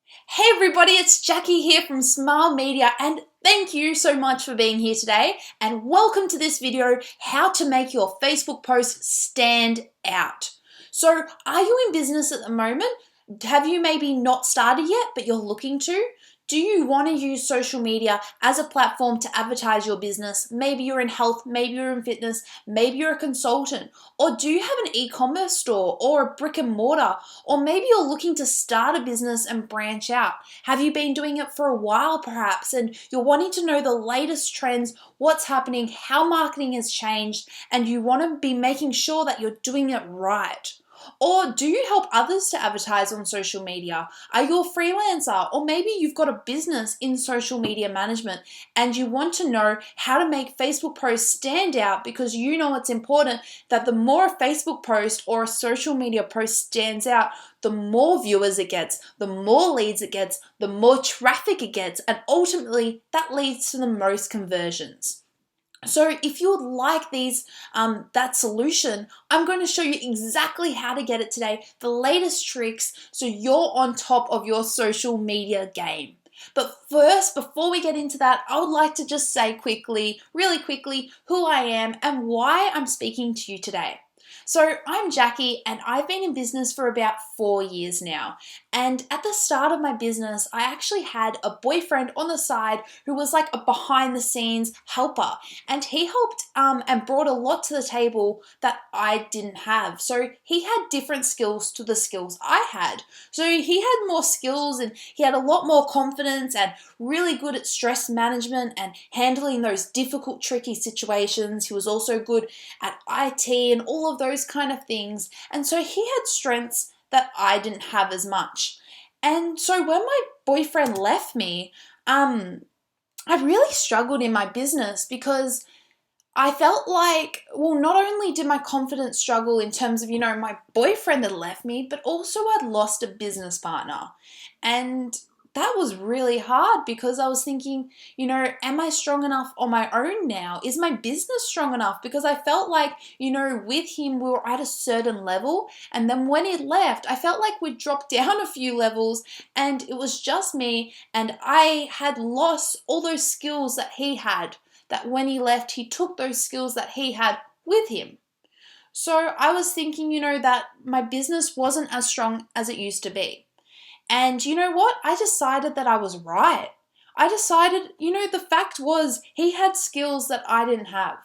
Hey everybody, it's Jackie here from Smile Media and thank you so much for being here today and welcome to this video, how to make your Facebook post stand out. So are you in business at the moment? Have you maybe not started yet but you're looking to? Do you want to use social media as a platform to advertise your business? Maybe you're in health, maybe you're in fitness, maybe you're a consultant, or do you have an e-commerce store or a brick and mortar? Or maybe you're looking to start a business and branch out. Have you been doing it for a while perhaps and you're wanting to know the latest trends, what's happening, how marketing has changed, and you want to be making sure that you're doing it right? Or do you help others to advertise on social media? Are you a freelancer? Or maybe you've got a business in social media management and you want to know how to make Facebook posts stand out because you know it's important that the more a Facebook post or a social media post stands out, the more viewers it gets, the more leads it gets, the more traffic it gets, and ultimately that leads to the most conversions. So if you would like that solution, I'm going to show you exactly how to get it today, the latest tricks, so you're on top of your social media game. But first, before we get into that, I would like to just say really quickly, who I am and why I'm speaking to you today. So I'm Jackie and I've been in business for about 4 years now. And at the start of my business, I actually had a boyfriend on the side who was like a behind the scenes helper. And he helped and brought a lot to the table that I didn't have. So he had different skills to the skills I had. So he had more skills and he had a lot more confidence and really good at stress management and handling those difficult, tricky situations. He was also good at IT and all of those kind of things. And so he had strengths that I didn't have as much. And so when my boyfriend left me, I really struggled in my business because I felt like, well, not only did my confidence struggle in terms of, my boyfriend had left me, but also I'd lost a business partner. And that was really hard because I was thinking, am I strong enough on my own now? Is my business strong enough? Because I felt like, with him, we were at a certain level. And then when he left, I felt like we'd dropped down a few levels and it was just me. And I had lost all those skills that he had, that when he left, he took those skills that he had with him. So I was thinking, that my business wasn't as strong as it used to be. And you know what? I decided that I was right. I decided, the fact was he had skills that I didn't have.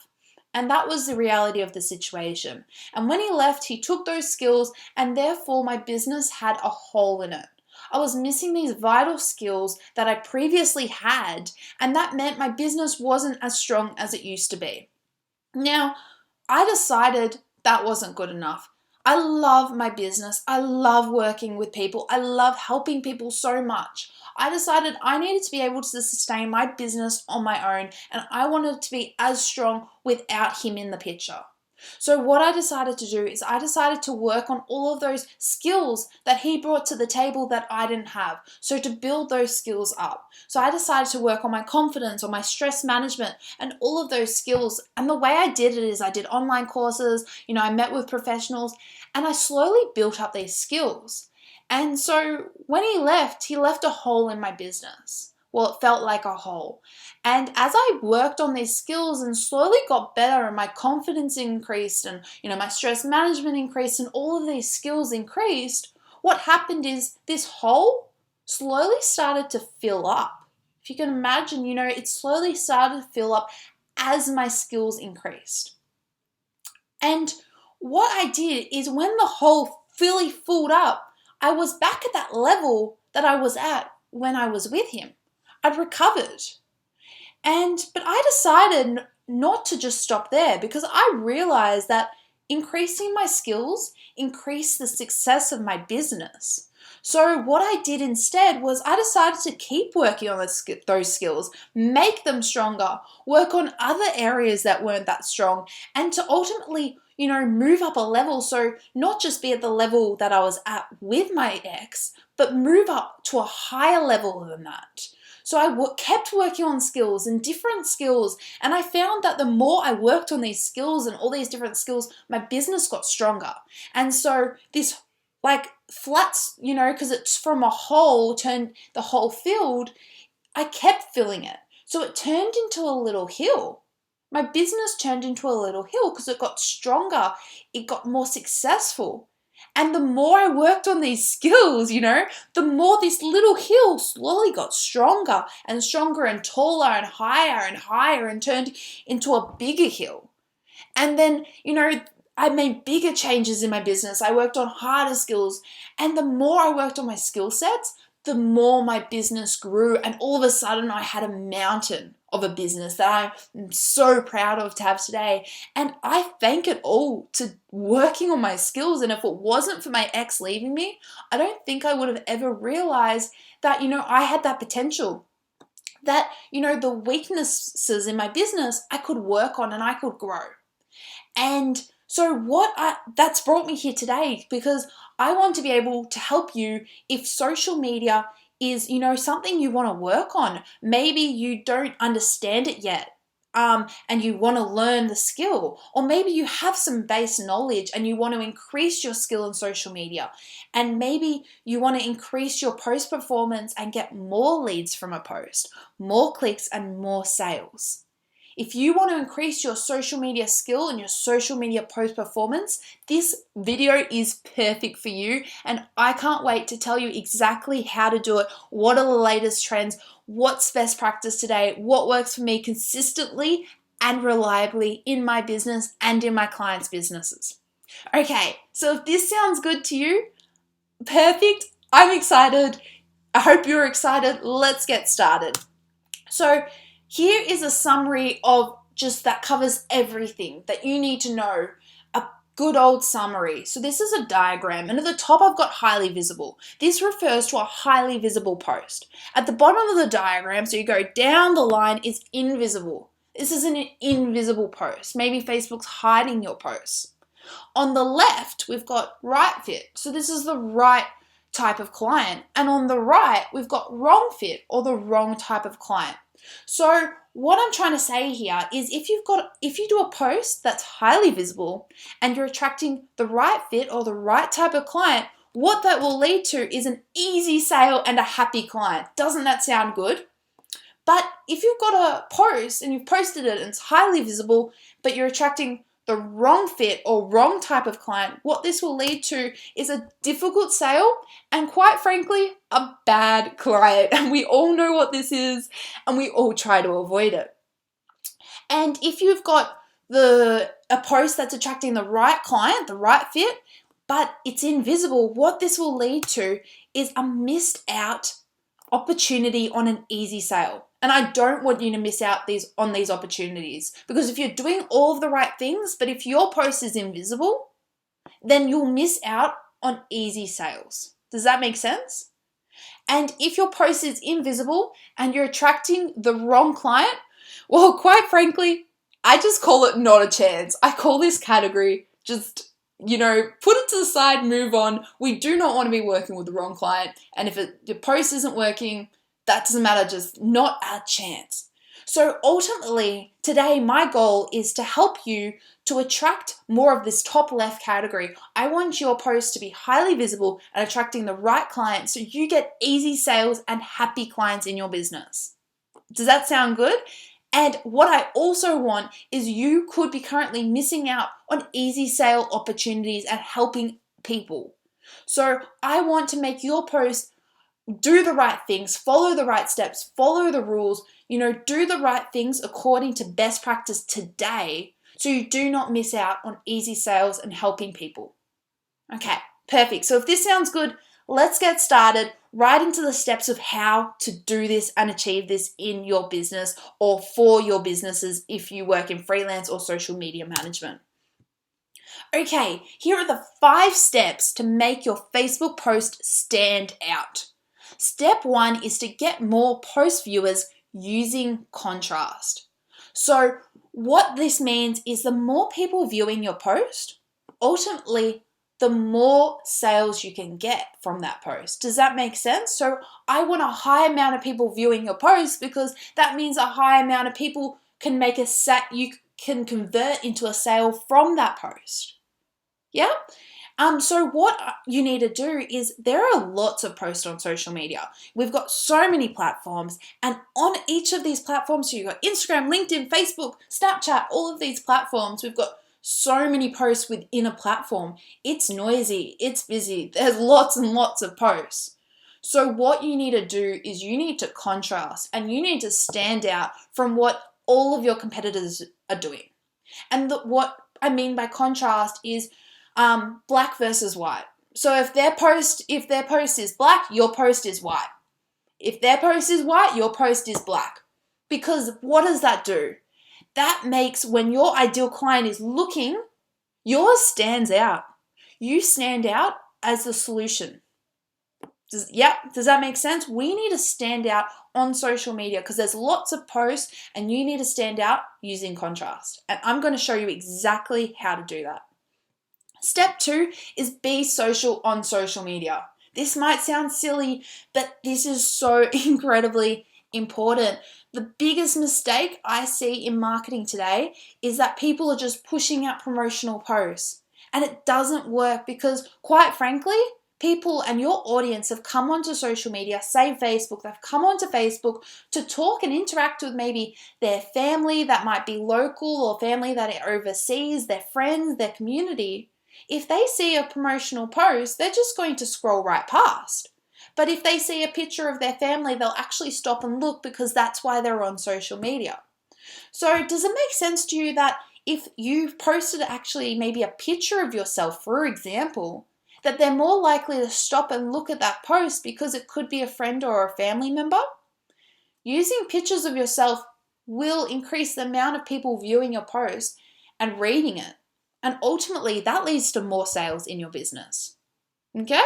And that was the reality of the situation. And when he left, he took those skills and therefore my business had a hole in it. I was missing these vital skills that I previously had, and that meant my business wasn't as strong as it used to be. Now, I decided that wasn't good enough. I love my business. I love working with people. I love helping people so much. I decided I needed to be able to sustain my business on my own, and I wanted to be as strong without him in the picture. So what I decided to do is I decided to work on all of those skills that he brought to the table that I didn't have. So to build those skills up. So I decided to work on my confidence, on my stress management, and all of those skills. And the way I did it is I did online courses, I met with professionals, and I slowly built up these skills. And so when he left a hole in my business. Well, it felt like a hole. And as I worked on these skills and slowly got better and my confidence increased and, my stress management increased and all of these skills increased, what happened is this hole slowly started to fill up. If you can imagine, it slowly started to fill up as my skills increased. And what I did is when the hole fully filled up, I was back at that level that I was at when I was with him. I'd recovered. But I decided not to just stop there because I realized that increasing my skills increased the success of my business. So what I did instead was I decided to keep working on those skills, make them stronger, work on other areas that weren't that strong, and to ultimately, move up a level. So not just be at the level that I was at with my ex, but move up to a higher level than that. So I kept working on skills and different skills, and I found that the more I worked on these skills and all these different skills, my business got stronger. And so this like flats, because it's from a hole turned the whole field. I kept filling it. So it turned into a little hill. My business turned into a little hill because it got stronger. It got more successful. And the more I worked on these skills, the more this little hill slowly got stronger and stronger and taller and higher and turned into a bigger hill. And then, I made bigger changes in my business. I worked on harder skills. And the more I worked on my skill sets, the more my business grew. And all of a sudden, I had a mountain of a business that I'm so proud of to have today. And I thank it all to working on my skills. And if it wasn't for my ex leaving me, I don't think I would have ever realized that, I had that potential. That, the weaknesses in my business, I could work on and I could grow. And so that's brought me here today, because I want to be able to help you if social media is, something you want to work on. Maybe you don't understand it yet. And you want to learn the skill, or maybe you have some base knowledge and you want to increase your skill in social media, and maybe you want to increase your post performance and get more leads from a post, more clicks and more sales. If you want to increase your social media skill and your social media post performance, this video is perfect for you. And I can't wait to tell you exactly how to do it. What are the latest trends? What's best practice today? What works for me consistently and reliably in my business and in my clients' businesses? Okay, so if this sounds good to you, perfect. I'm excited. I hope you're excited. Let's get started. So, here is a summary of that covers everything that you need to know. A good old summary. So this is a diagram, and at the top I've got highly visible. This refers to a highly visible post. At the bottom of the diagram, so you go down the line, is invisible. This is an invisible post. Maybe Facebook's hiding your posts. On the left, we've got right fit. So this is the right type of client. And on the right, we've got wrong fit, or the wrong type of client. So what I'm trying to say here is if you do a post that's highly visible and you're attracting the right fit or the right type of client, what that will lead to is an easy sale and a happy client. Doesn't that sound good? But if you've got a post and you've posted it and it's highly visible, but you're attracting the wrong fit or wrong type of client, what this will lead to is a difficult sale and, quite frankly, a bad client. And we all know what this is, and we all try to avoid it. And if you've got a post that's attracting the right client, the right fit, but it's invisible, what this will lead to is a missed out opportunity on an easy sale. And I don't want you to miss out on these opportunities, because if you're doing all of the right things, but if your post is invisible, then you'll miss out on easy sales. Does that make sense? And if your post is invisible and you're attracting the wrong client, well, quite frankly, I just call it not a chance. I call this category just, put it to the side, move on. We do not want to be working with the wrong client. And if your post isn't working, that doesn't matter, just not a chance. So ultimately, today, my goal is to help you to attract more of this top left category. I want your post to be highly visible and attracting the right clients so you get easy sales and happy clients in your business. Does that sound good? And what I also want is you could be currently missing out on easy sale opportunities and helping people. So I want to make your post do the right things, follow the right steps, follow the rules, do the right things according to best practice today, so you do not miss out on easy sales and helping people. Okay, perfect. So if this sounds good, let's get started right into the steps of how to do this and achieve this in your business or for your businesses if you work in freelance or social media management. Okay, here are the 5 steps to make your Facebook post stand out. Step 1 is to get more post viewers using contrast. So what this means is the more people viewing your post, ultimately, the more sales you can get from that post. Does that make sense? So I want a high amount of people viewing your post, because that means a high amount of people can you can convert into a sale from that post. Yeah? So what you need to do is there are lots of posts on social media. We've got so many platforms, and on each of these platforms, so you've got Instagram, LinkedIn, Facebook, Snapchat, all of these platforms, we've got so many posts within a platform. It's noisy, it's busy, there's lots and lots of posts. So what you need to do is you need to contrast and you need to stand out from what all of your competitors are doing. And what I mean by contrast is black versus white. So if their post is black, your post is white. If their post is white, your post is black. Because what does that do? That makes when your ideal client is looking, yours stands out. You stand out as the solution. Does that make sense? We need to stand out on social media because there's lots of posts and you need to stand out using contrast. And I'm going to show you exactly how to do that. Step 2 is be social on social media. This might sound silly, but this is so incredibly important. The biggest mistake I see in marketing today is that people are just pushing out promotional posts. And it doesn't work because, quite frankly, people and your audience have come onto social media, say Facebook, they've come onto Facebook to talk and interact with maybe their family that might be local or family that are overseas, their friends, their community. If they see a promotional post, they're just going to scroll right past. But if they see a picture of their family, they'll actually stop and look because that's why they're on social media. So does it make sense to you that if you've posted actually maybe a picture of yourself, for example, that they're more likely to stop and look at that post because it could be a friend or a family member? Using pictures of yourself will increase the amount of people viewing your post and reading it. And ultimately, that leads to more sales in your business. Okay?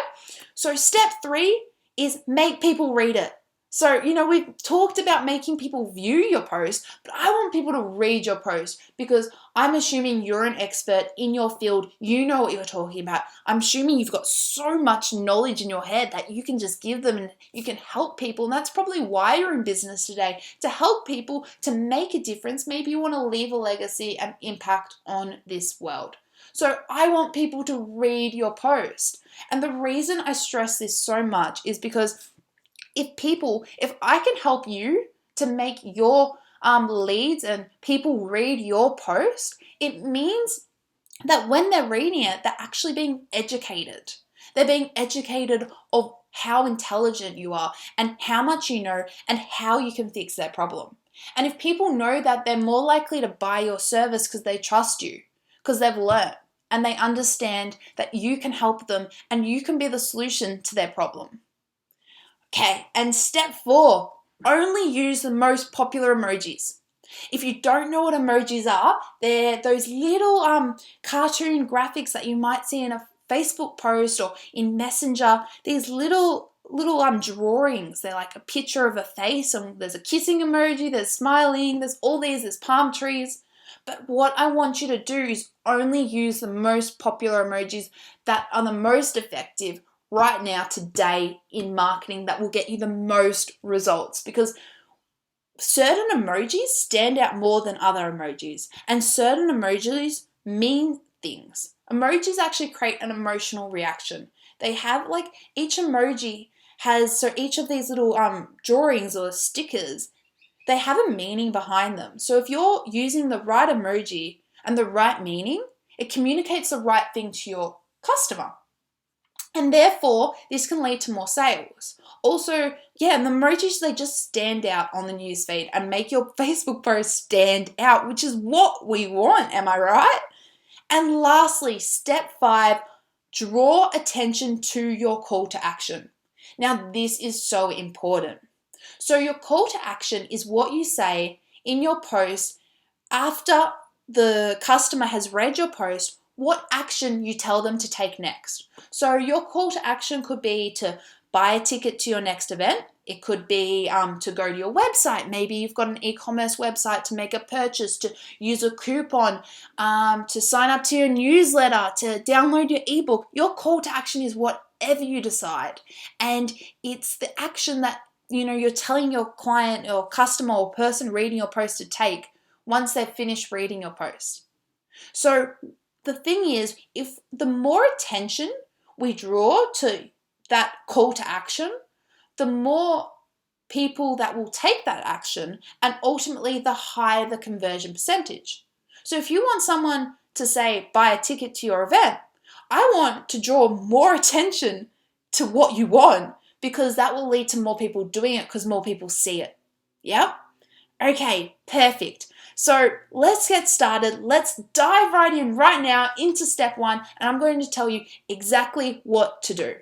So step 3 is make people read it. So, we've talked about making people view your post, but I want people to read your post because I'm assuming you're an expert in your field. You know what you're talking about. I'm assuming you've got so much knowledge in your head that you can just give them and you can help people. And that's probably why you're in business today, to help people, to make a difference. Maybe you want to leave a legacy and impact on this world. So I want people to read your post. And the reason I stress this so much is because if I can help you to make your leads and people read your post, it means that when they're reading it, they're actually being educated. They're being educated of how intelligent you are and how much you know and how you can fix their problem. And if people know that, they're more likely to buy your service because they trust you, because they've learned and they understand that you can help them and you can be the solution to their problem. Okay, and step 4, only use the most popular emojis. If you don't know what emojis are, they're those little cartoon graphics that you might see in a Facebook post or in Messenger. These little drawings. They're like a picture of a face, and there's a kissing emoji, there's smiling, there's palm trees. But what I want you to do is only use the most popular emojis that are the most effective right now, today, in marketing, that will get you the most results, because certain emojis stand out more than other emojis, and certain emojis mean things. Emojis actually create an emotional reaction. They have each emoji has, so each of these little drawings or stickers, they have a meaning behind them. So if you're using the right emoji and the right meaning, it communicates the right thing to your customer. And therefore, this can lead to more sales. Also, and the emojis, they just stand out on the newsfeed and make your Facebook post stand out, which is what we want, am I right? And lastly, step 5, draw attention to your call to action. Now, this is so important. So your call to action is what you say in your post after the customer has read your post, what action you tell them to take next. So your call to action could be to buy a ticket to your next event. It could be to go to your website. Maybe you've got an e-commerce website, to make a purchase, to use a coupon, to sign up to your newsletter, to download your ebook. Your call to action is whatever you decide. And it's the action that you're telling your client or customer or person reading your post to take once they've finished reading your post. So the thing is, if the more attention we draw to that call to action, the more people that will take that action, and ultimately the higher the conversion percentage. So if you want someone to say, buy a ticket to your event, I want to draw more attention to what you want, because that will lead to more people doing it because more people see it. Yep. Okay, perfect. So let's get started. Let's dive right in right now into step 1, and I'm going to tell you exactly what to do.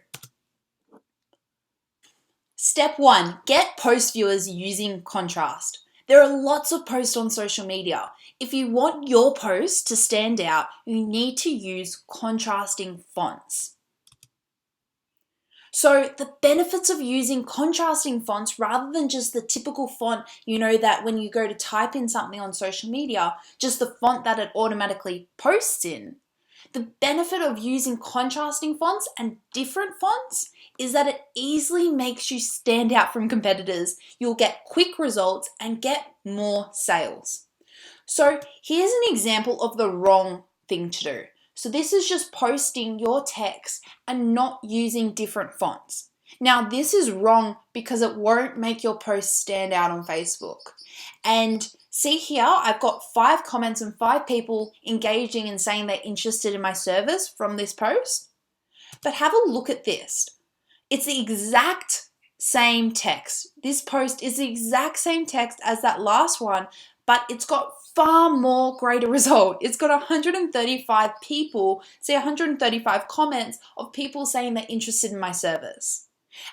Step 1, get post viewers using contrast. There are lots of posts on social media. If you want your post to stand out, you need to use contrasting fonts. So the benefits of using contrasting fonts rather than just the typical font, that when you go to type in something on social media, just the font that it automatically posts in. The benefit of using contrasting fonts and different fonts is that it easily makes you stand out from competitors. You'll get quick results and get more sales. So here's an example of the wrong thing to do. So this is just posting your text and not using different fonts. Now this is wrong because it won't make your post stand out on Facebook. And see here, I've got 5 comments and 5 people engaging and saying they're interested in my service from this post. But have a look at this. It's the exact same text. This post is the exact same text as that last one, but it's got far more greater result. It's got 135 people, 135 comments of people saying they're interested in my service.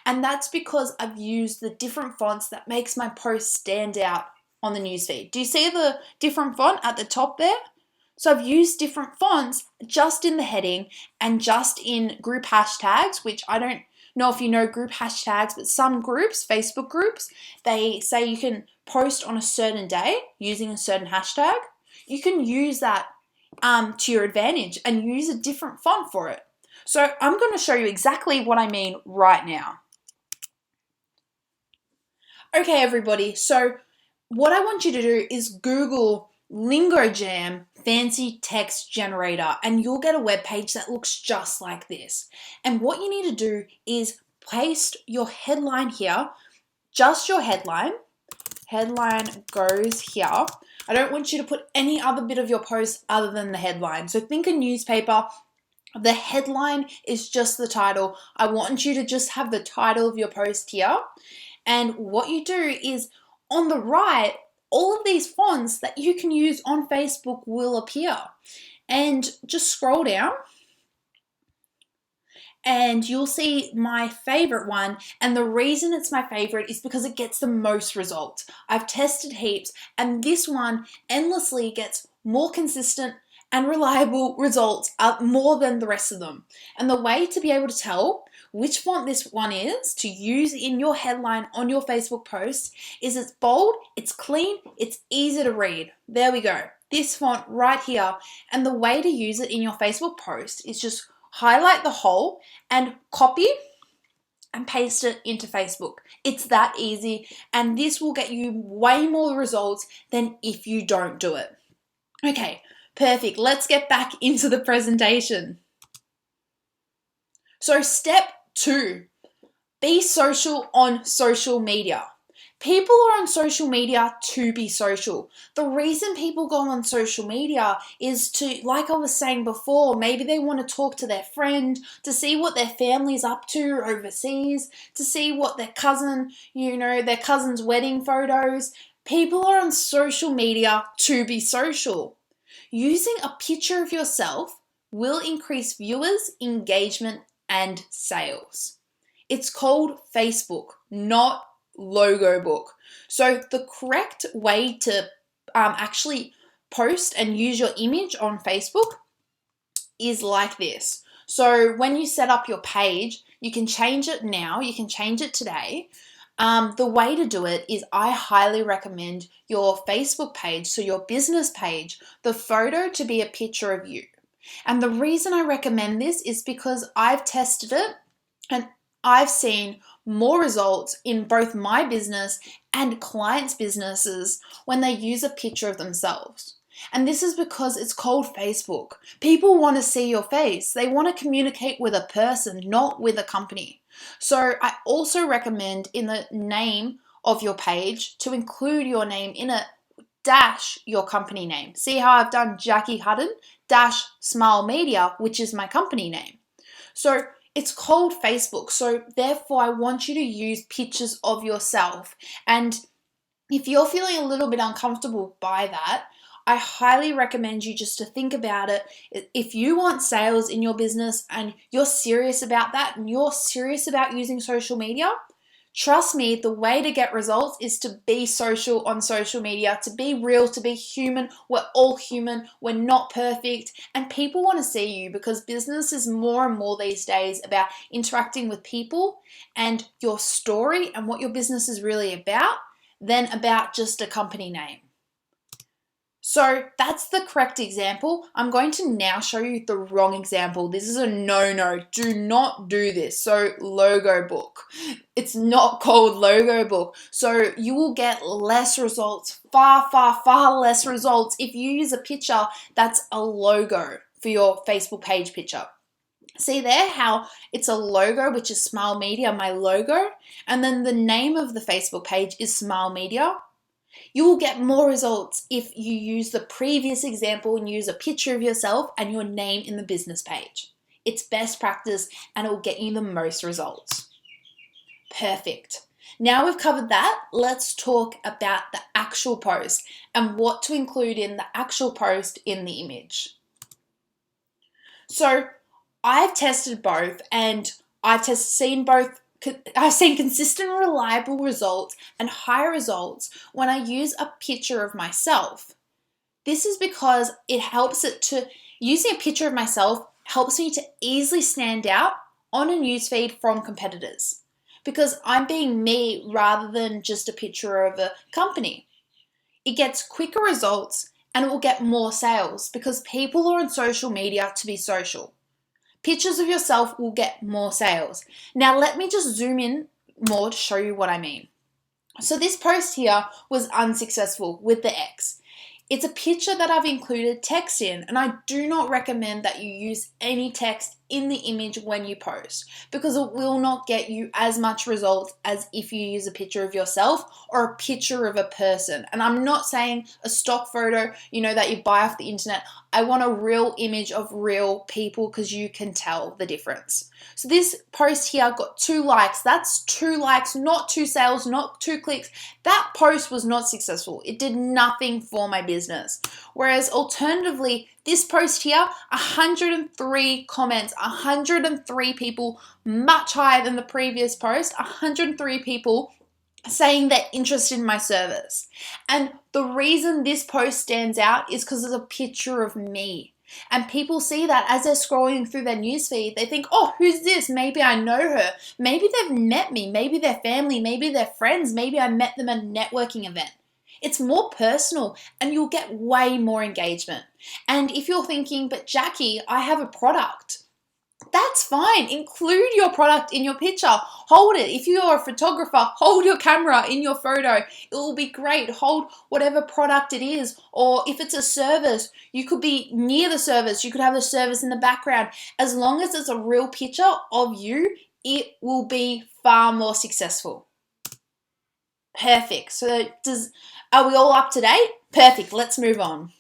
And that's because I've used the different fonts that makes my post stand out on the newsfeed. Do you see the different font at the top there? So I've used different fonts just in the heading and just in group hashtags, which I don't know if you know group hashtags, but some groups, Facebook groups, they say you can post on a certain day using a certain hashtag. You can use that to your advantage and use a different font for it. So I'm going to show you exactly what I mean right now. Okay, everybody, so what I want you to do is Google LingoJam fancy text generator, and you'll get a web page that looks just like this. And what you need to do is paste your headline here, just your headline. Headline goes here. I don't want you to put any other bit of your post other than the headline. So think a newspaper. The headline is just the title. I want you to just have the title of your post here. And what you do is on the right, all of these fonts that you can use on Facebook will appear. And just scroll down and you'll see my favorite one. And the reason it's my favorite is because it gets the most results. I've tested heaps, and this one endlessly gets more consistent and reliable results more than the rest of them. And the way to be able to tell which font this one is to use in your headline on your Facebook post is it's bold, it's clean, it's easy to read. There we go. This font right here. And the way to use it in your Facebook post is just highlight the whole and copy and paste it into Facebook. It's that easy, and this will get you way more results than if you don't do it. Okay, perfect. Let's get back into the presentation. So step 2, be social on social media. People are on social media to be social. The reason people go on social media is to, like I was saying before, maybe they want to talk to their friend, to see what their family's up to overseas, to see what their cousin, their cousin's wedding photos. People are on social media to be social. Using a picture of yourself will increase viewers, engagement, and sales. It's called Facebook, not logo book. So the correct way to actually post and use your image on Facebook is like this. So when you set up your page, you can change it now, you can change it today. The way to do it is I highly recommend your Facebook page, so your business page, the photo to be a picture of you. And the reason I recommend this is because I've tested it and I've seen more results in both my business and clients' businesses when they use a picture of themselves. And this is because it's called Facebook. People want to see your face. They want to communicate with a person, not with a company. So I also recommend in the name of your page to include your name in it, dash your company name. See how I've done Jackie Hutton dash Smile Media, which is my company name. So it's called Facebook. So therefore I want you to use pictures of yourself. And if you're feeling a little bit uncomfortable by that, I highly recommend you just to think about it. If you want sales in your business and you're serious about that and you're serious about using social media, trust me, the way to get results is to be social on social media, to be real, to be human. We're all human. We're not perfect. And people want to see you because business is more and more these days about interacting with people and your story and what your business is really about than about just a company name. So that's the correct example. I'm going to now show you the wrong example. This is a no-no. Do not do this. So logo book. It's not called logo book. So you will get less results, far, far, far less results if you use a picture that's a logo for your Facebook page picture. See there how it's a logo, which is Smile Media, my logo, and then the name of the Facebook page is Smile Media. You will get more results if you use the previous example and use a picture of yourself and your name in the business page. It's best practice and it will get you the most results. Perfect. Now we've covered that, let's talk about the actual post and what to include in the actual post in the image. So I've tested both and I've seen consistent, reliable results and high results when I use a picture of myself. This is because using a picture of myself helps me to easily stand out on a newsfeed from competitors because I'm being me rather than just a picture of a company. It gets quicker results and it will get more sales because people are on social media to be social. Pictures of yourself will get more sales. Now let me just zoom in more to show you what I mean. So this post here was unsuccessful with the X. It's a picture that I've included text in, and I do not recommend that you use any text in the image when you post because it will not get you as much results as if you use a picture of yourself or a picture of a person. And I'm not saying a stock photo, that you buy off the internet. I want a real image of real people because you can tell the difference. So this post here got 2 likes. That's 2 likes, not 2 sales, not 2 clicks. That post was not successful. It did nothing for my business. Whereas alternatively, this post here, 103 comments, 103 people, much higher than the previous post, 103 people saying they're interested in my service. And the reason this post stands out is because it's a picture of me. And people see that as they're scrolling through their newsfeed, they think, oh, who's this? Maybe I know her. Maybe they've met me. Maybe they're family. Maybe they're friends. Maybe I met them at a networking event. It's more personal and you'll get way more engagement. And if you're thinking, but Jackie, I have a product. That's fine. Include your product in your picture. Hold it. If you're a photographer, hold your camera in your photo. It will be great. Hold whatever product it is. Or if it's a service, you could be near the service. You could have the service in the background. As long as it's a real picture of you, it will be far more successful. Perfect. So are we all up to date? Perfect. Let's move on.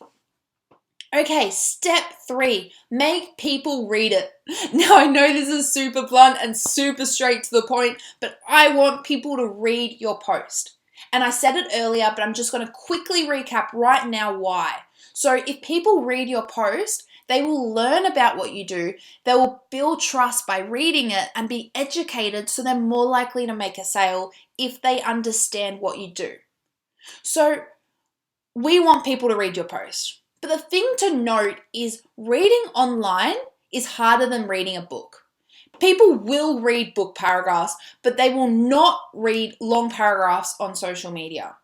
Okay, step 3, make people read it. Now I know this is super blunt and super straight to the point, but I want people to read your post. And I said it earlier, but I'm just going to quickly recap right now why. So if people read your post, they will learn about what you do. They will build trust by reading it and be educated so they're more likely to make a sale if they understand what you do. So we want people to read your post. But the thing to note is reading online is harder than reading a book. People will read book paragraphs, but they will not read long paragraphs on social media.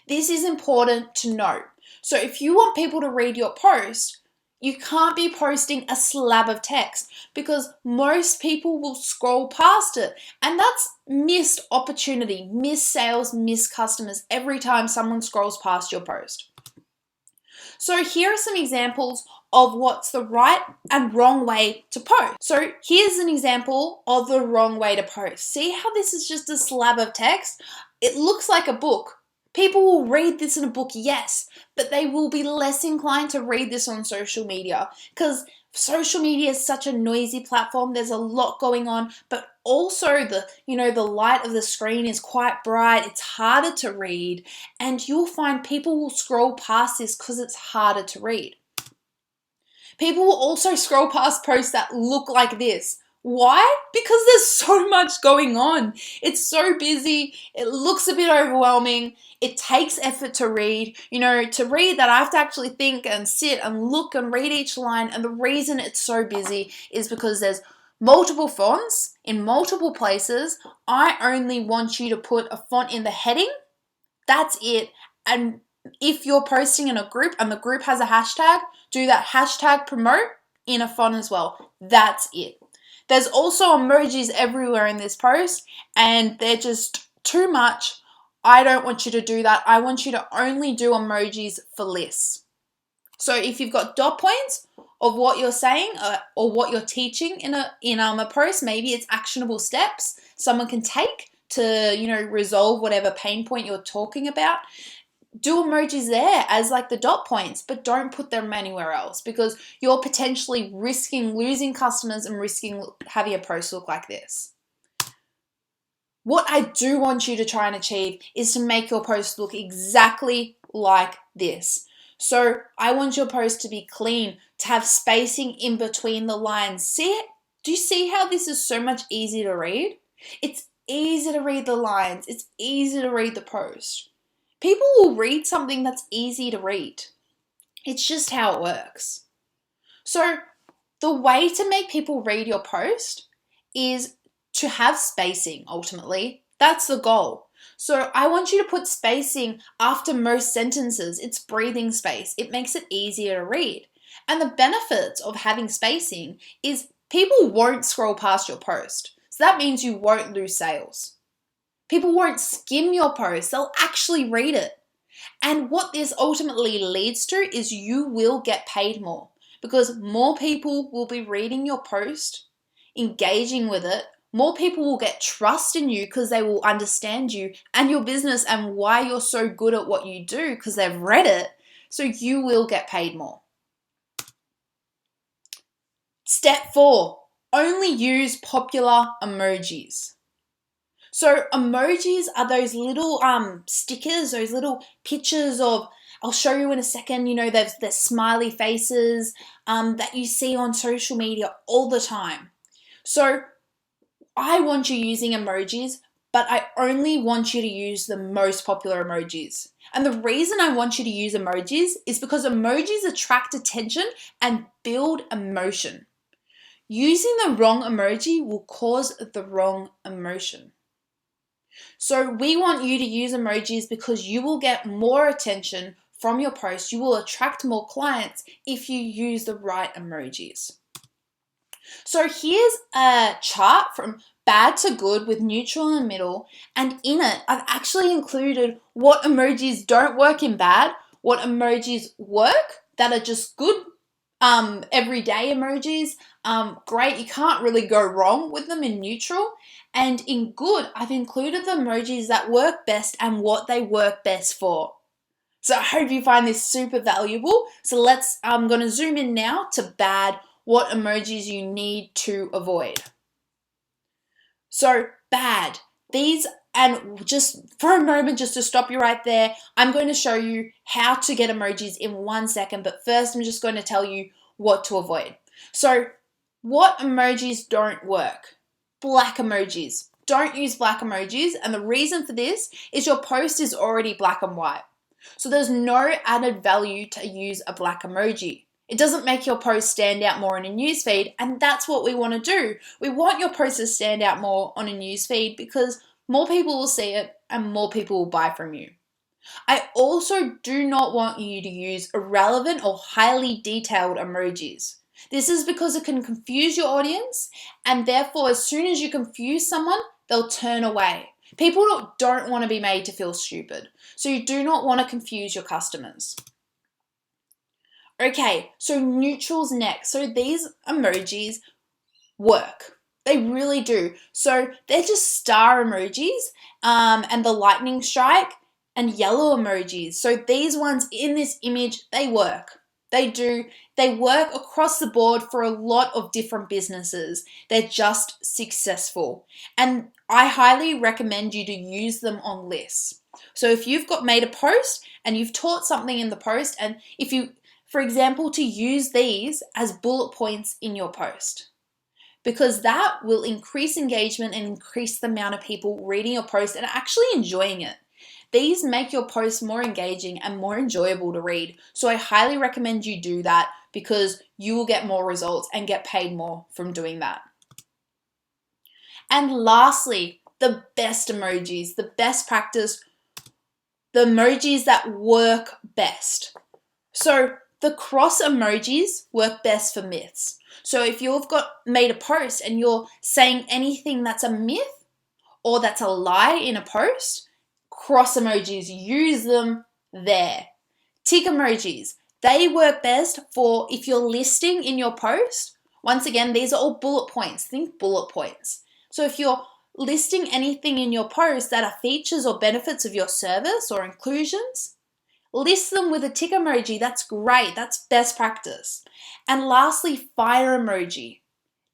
This is important to note. So if you want people to read your post, you can't be posting a slab of text because most people will scroll past it. And that's missed opportunity, missed sales, missed customers every time someone scrolls past your post. So here are some examples of what's the right and wrong way to post. So here's an example of the wrong way to post. See how this is just a slab of text? It looks like a book. People will read this in a book, yes, but they will be less inclined to read this on social media because social media is such a noisy platform. There's a lot going on, but also the light of the screen is quite bright. It's harder to read, and you'll find people will scroll past this because it's harder to read. People will also scroll past posts that look like this. Why? Because there's so much going on. It's so busy. It looks a bit overwhelming. It takes effort to read. To read that I have to actually think and sit and look and read each line. And the reason it's so busy is because there's multiple fonts in multiple places. I only want you to put a font in the heading. That's it. And if you're posting in a group and the group has a hashtag, do that hashtag promote in a font as well. That's it. There's also emojis everywhere in this post, and they're just too much. I don't want you to do that. I want you to only do emojis for lists. So if you've got dot points of what you're saying or what you're teaching in a post, maybe it's actionable steps someone can take to resolve whatever pain point you're talking about. Do emojis there as like the dot points, but don't put them anywhere else because you're potentially risking losing customers and risking having a post look like this. What I do want you to try and achieve is to make your post look exactly like this. So I want your post to be clean, to have spacing in between the lines. See it? Do you see how this is so much easier to read? It's easy to read the lines. It's easy to read the post. People will read something that's easy to read. It's just how it works. So the way to make people read your post is to have spacing, ultimately. That's the goal. So I want you to put spacing after most sentences. It's breathing space. It makes it easier to read. And the benefits of having spacing is people won't scroll past your post. So that means you won't lose sales. People won't skim your post, they'll actually read it. And what this ultimately leads to is you will get paid more because more people will be reading your post, engaging with it. More people will get trust in you because they will understand you and your business and why you're so good at what you do because they've read it. So you will get paid more. Step 4, only use popular emojis. So emojis are those little stickers, those little pictures of, I'll show you in a second, there's smiley faces that you see on social media all the time. So I want you using emojis, but I only want you to use the most popular emojis. And the reason I want you to use emojis is because emojis attract attention and build emotion. Using the wrong emoji will cause the wrong emotion. So we want you to use emojis because you will get more attention from your post. You will attract more clients if you use the right emojis. So here's a chart from bad to good with neutral in the middle. And in it, I've actually included what emojis don't work in bad, what emojis work that are just good, everyday emojis. Great, you can't really go wrong with them in neutral. And in good, I've included the emojis that work best and what they work best for. So I hope you find this super valuable. So I'm going to zoom in now to bad, what emojis you need to avoid. So bad, and just for a moment, just to stop you right there, I'm going to show you how to get emojis in 1 second. But first, I'm just going to tell you what to avoid. So what emojis don't work? Black emojis. Don't use black emojis. And the reason for this is your post is already black and white. So there's no added value to use a black emoji. It doesn't make your post stand out more in a newsfeed, and that's what we want to do. We want your post to stand out more on a newsfeed because more people will see it and more people will buy from you. I also do not want you to use irrelevant or highly detailed emojis. This is because it can confuse your audience, and therefore as soon as you confuse someone, they'll turn away. People don't want to be made to feel stupid, so you do not want to confuse your customers. Okay, so neutrals next. So these emojis work. They really do. So they're just star emojis, and the lightning strike and yellow emojis. So these ones in this image, they work. They do. They work across the board for a lot of different businesses. They're just successful. And I highly recommend you to use them on lists. So if you've got made a post and you've taught something in the post, and if you, for example, to use these as bullet points in your post, because that will increase engagement and increase the amount of people reading your post and actually enjoying it. These make your post more engaging and more enjoyable to read. So I highly recommend you do that because you will get more results and get paid more from doing that. And lastly, the best emojis, the best practice, the emojis that work best. So the cross emojis work best for myths. So if you've got made a post and you're saying anything that's a myth or that's a lie in a post, cross emojis, use them there. Tick emojis, they work best for if you're listing in your post. Once again, these are all bullet points. Think bullet points. So if you're listing anything in your post that are features or benefits of your service or inclusions, list them with a tick emoji. That's great. That's best practice. And lastly, fire emoji.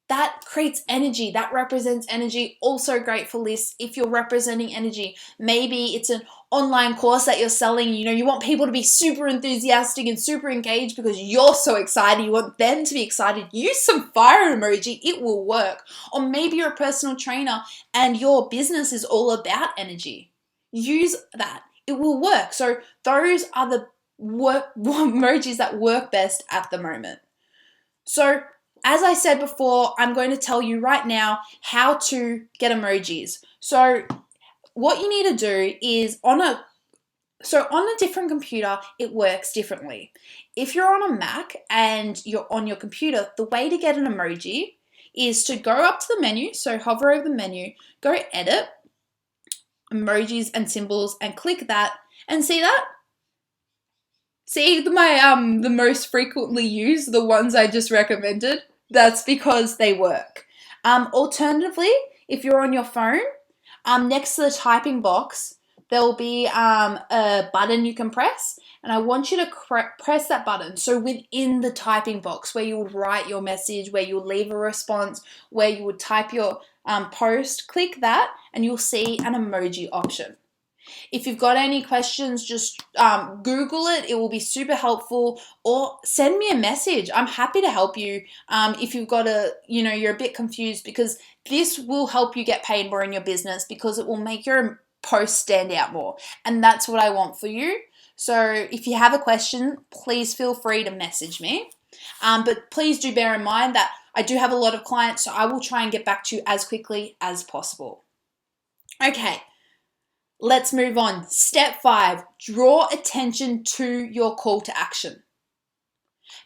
That creates energy. That represents energy. Also great for lists if you're representing energy. Maybe it's an online course that you're selling. You want people to be super enthusiastic and super engaged because you're so excited. You want them to be excited. Use some fire emoji. It will work. Or maybe you're a personal trainer and your business is all about energy. Use that. It will work. So those are the emojis that work best at the moment. So as I said before, I'm going to tell you right now how to get emojis. So what you need to do is on a different computer, it works differently. If you're on a Mac and you're on your computer, the way to get an emoji is to go up to the menu. So hover over the menu, go edit, emojis and symbols, and click that, and see that? See the most frequently used, the ones I just recommended? That's because they work. Alternatively, if you're on your phone, next to the typing box, there will be a button you can press, and I want you to press that button. So within the typing box where you would write your message, where you would leave a response, where you would type your post, click that and you'll see an emoji option. If you've got any questions, just Google it. It will be super helpful, or send me a message. I'm happy to help you if you've got you're a bit confused, because this will help you get paid more in your business because it will make your post stand out more. And that's what I want for you. So if you have a question, please feel free to message me. But please do bear in mind that I do have a lot of clients, so I will try and get back to you as quickly as possible. Okay. Let's move on. Step 5, draw attention to your call to action.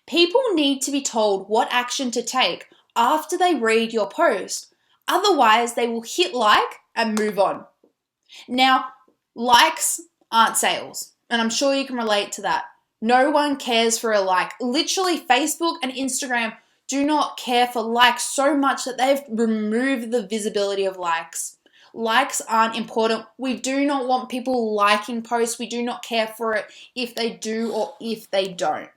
People need to be told what action to take after they read your post. Otherwise, they will hit like and move on. Now, likes aren't sales, and I'm sure you can relate to that. No one cares for a like. Literally, Facebook and Instagram do not care for likes so much that they've removed the visibility of likes. Likes aren't important. We do not want people liking posts. We do not care for it if they do or if they don't.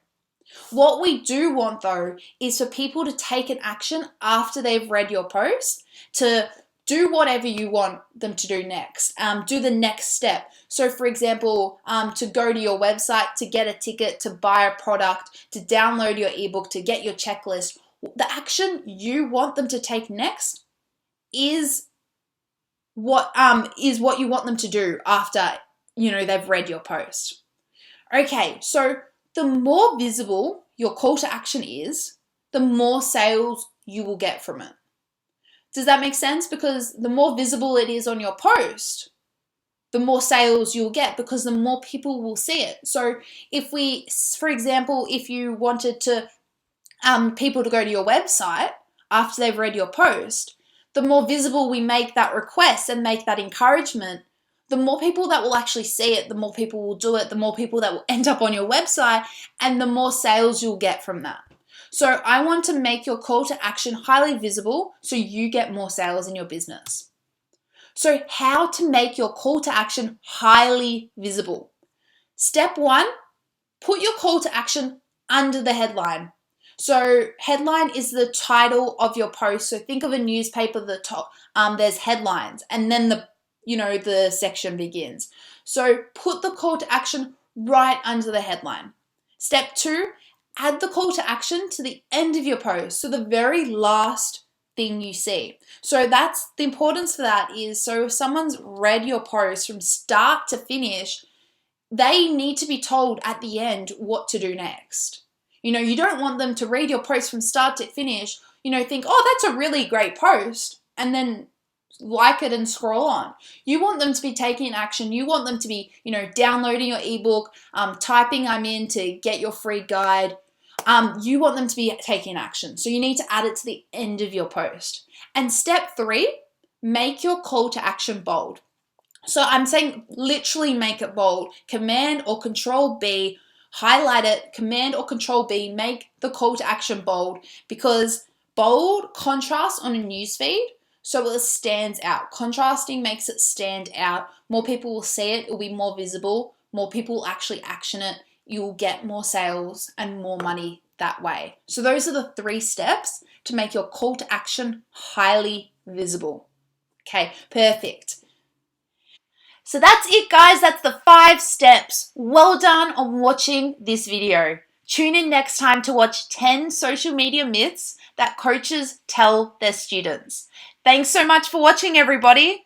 What we do want, though, is for people to take an action after they've read your post to do whatever you want them to do next. Do the next step. So, for example, to go to your website, to get a ticket, to buy a product, to download your ebook, to get your checklist. The action you want them to take next is what you want them to do after they've read your post. Okay, so the more visible your call to action is, the more sales you will get from it. Does that make sense? Because the more visible it is on your post, the more sales you'll get, because the more people will see it. So for example, if you wanted to people to go to your website after they've read your post, the more visible we make that request and make that encouragement, the more people that will actually see it, the more people will do it, the more people that will end up on your website, and the more sales you'll get from that. So I want to make your call to action highly visible so you get more sales in your business. So how to make your call to action highly visible? Step 1, put your call to action under the headline. So headline is the title of your post. So think of a newspaper, the top, there's headlines, and then the section begins. So put the call to action right under the headline. Step 2, add the call to action to the end of your post. So the very last thing you see. So that's the importance for that is, so if someone's read your post from start to finish, they need to be told at the end what to do next. You don't want them to read your post from start to finish, think, oh, that's a really great post, and then like it and scroll on. You want them to be taking action. You want them to be, downloading your ebook, typing I'm in to get your free guide. You want them to be taking action. So you need to add it to the end of your post. And step 3, make your call to action bold. So I'm saying literally make it bold. Command or Control B, highlight it. Command or Control B, make the call to action bold, because bold contrasts on a newsfeed, so it stands out. Contrasting makes it stand out. More people will see it. It will be more visible. More people will actually action it. You'll get more sales and more money that way. So those are the 3 steps to make your call to action highly visible. Okay, perfect. So that's it, guys. That's the 5 steps. Well done on watching this video. Tune in next time to watch 10 social media myths that coaches tell their students. Thanks so much for watching, everybody.